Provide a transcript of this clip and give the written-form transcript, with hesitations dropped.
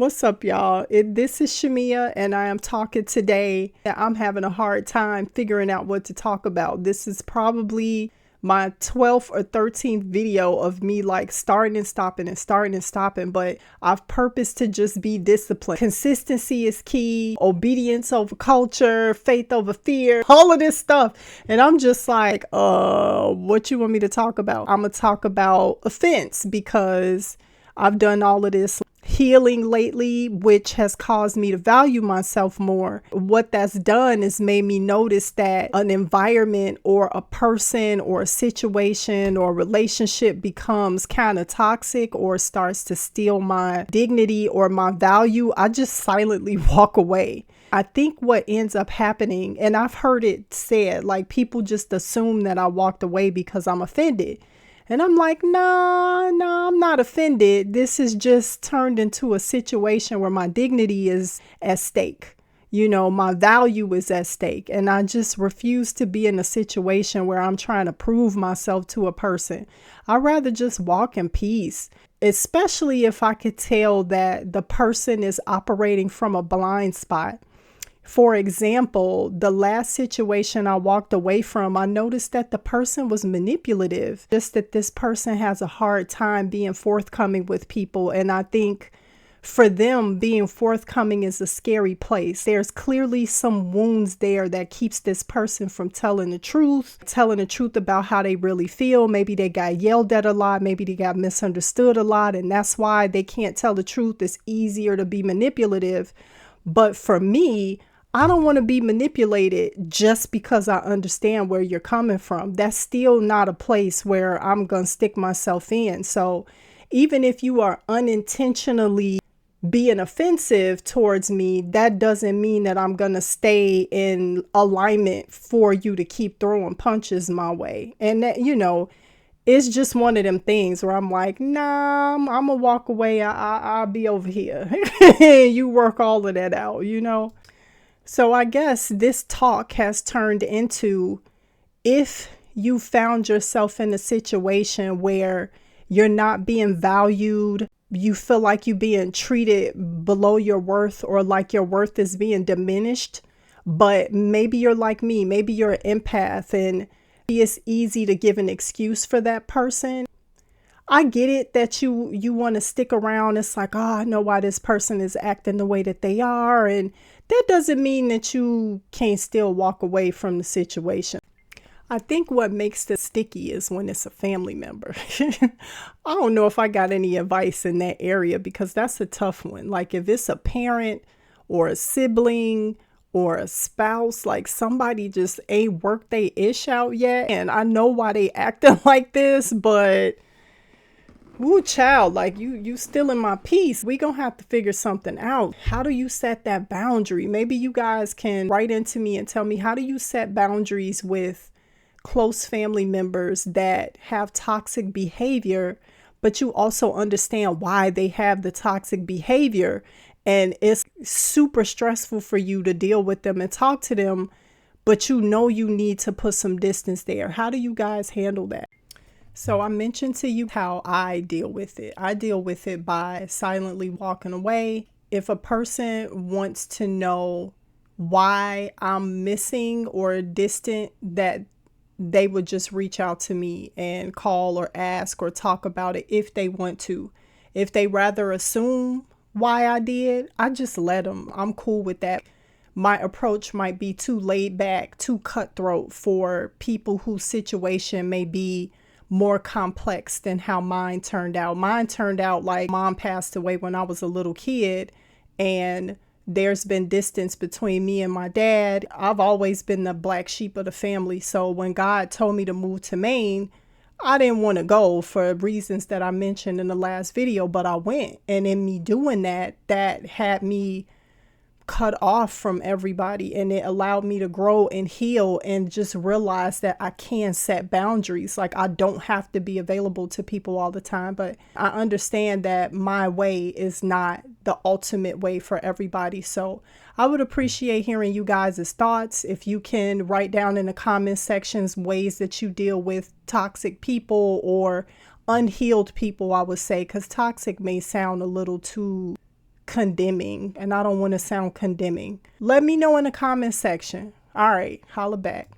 What's up, y'all? This is Shaamya, and I am talking today. I'm having a hard time figuring out what to talk about. This is probably my 12th or 13th video of me like starting and stopping, but I've purposed to just be disciplined. Consistency is key, obedience over culture, faith over fear, all of this stuff. And I'm just like, what you want me to talk about? I'm gonna talk about offense because I've done all of this healing lately, which has caused me to value myself more. What that's done is made me notice that an environment or a person or a situation or a relationship becomes kind of toxic or starts to steal my dignity or my value. I just silently walk away. I think what ends up happening, and I've heard it said, like people just assume that I walked away because I'm offended. And I'm like, nah, I'm not offended. This has just turned into a situation where my dignity is at stake. You know, my value is at stake. And I just refuse to be in a situation where I'm trying to prove myself to a person. I'd rather just walk in peace, especially if I could tell that the person is operating from a blind spot. For example, the last situation I walked away from, I noticed that the person was manipulative, just that this person has a hard time being forthcoming with people. And I think for them, being forthcoming is a scary place. There's clearly some wounds there that keeps this person from telling the truth about how they really feel. Maybe they got yelled at a lot. Maybe they got misunderstood a lot. And that's why they can't tell the truth. It's easier to be manipulative. But for me, I don't want to be manipulated just because I understand where you're coming from. That's still not a place where I'm going to stick myself in. So even if you are unintentionally being offensive towards me, that doesn't mean that I'm going to stay in alignment for you to keep throwing punches my way. And that, you know, it's just one of them things where I'm like, nah, I'm going to walk away. I'll be over here. You work all of that out, you know? So I guess this talk has turned into, if you found yourself in a situation where you're not being valued, you feel like you're being treated below your worth or like your worth is being diminished, but maybe you're like me, maybe you're an empath and it's easy to give an excuse for that person. I get it that you want to stick around. It's like, oh, I know why this person is acting the way that they are. And that doesn't mean that you can't still walk away from the situation. I think what makes it sticky is when it's a family member. I don't know if I got any advice in that area because that's a tough one. Like if it's a parent or a sibling or a spouse, like somebody just ain't worked they ish out yet. And I know why they acting like this, but ooh, child, like you stealing my peace. We gonna have to figure something out. How do you set that boundary? Maybe you guys can write into me and tell me, how do you set boundaries with close family members that have toxic behavior, but you also understand why they have the toxic behavior, and it's super stressful for you to deal with them and talk to them, but you know you need to put some distance there. How do you guys handle that? So I mentioned to you how I deal with it. I deal with it by silently walking away. If a person wants to know why I'm missing or distant, that they would just reach out to me and call or ask or talk about it if they want to. If they rather assume why I did, I just let them. I'm cool with that. My approach might be too laid back, too cutthroat for people whose situation may be more complex than how mine turned out. Mine turned out like mom passed away when I was a little kid, and there's been distance between me and my dad. I've always been the black sheep of the family. So when God told me to move to Maine, I didn't want to go for reasons that I mentioned in the last video, but I went. And in me doing that, that had me cut off from everybody, and it allowed me to grow and heal and just realize that I can set boundaries. Like I don't have to be available to people all the time, but I understand that my way is not the ultimate way for everybody. So I would appreciate hearing you guys' thoughts. If you can write down in the comment sections ways that you deal with toxic people or unhealed people, I would say, because toxic may sound a little too condemning, and I don't want to sound condemning. Let me know in the comment section. All right, holla back.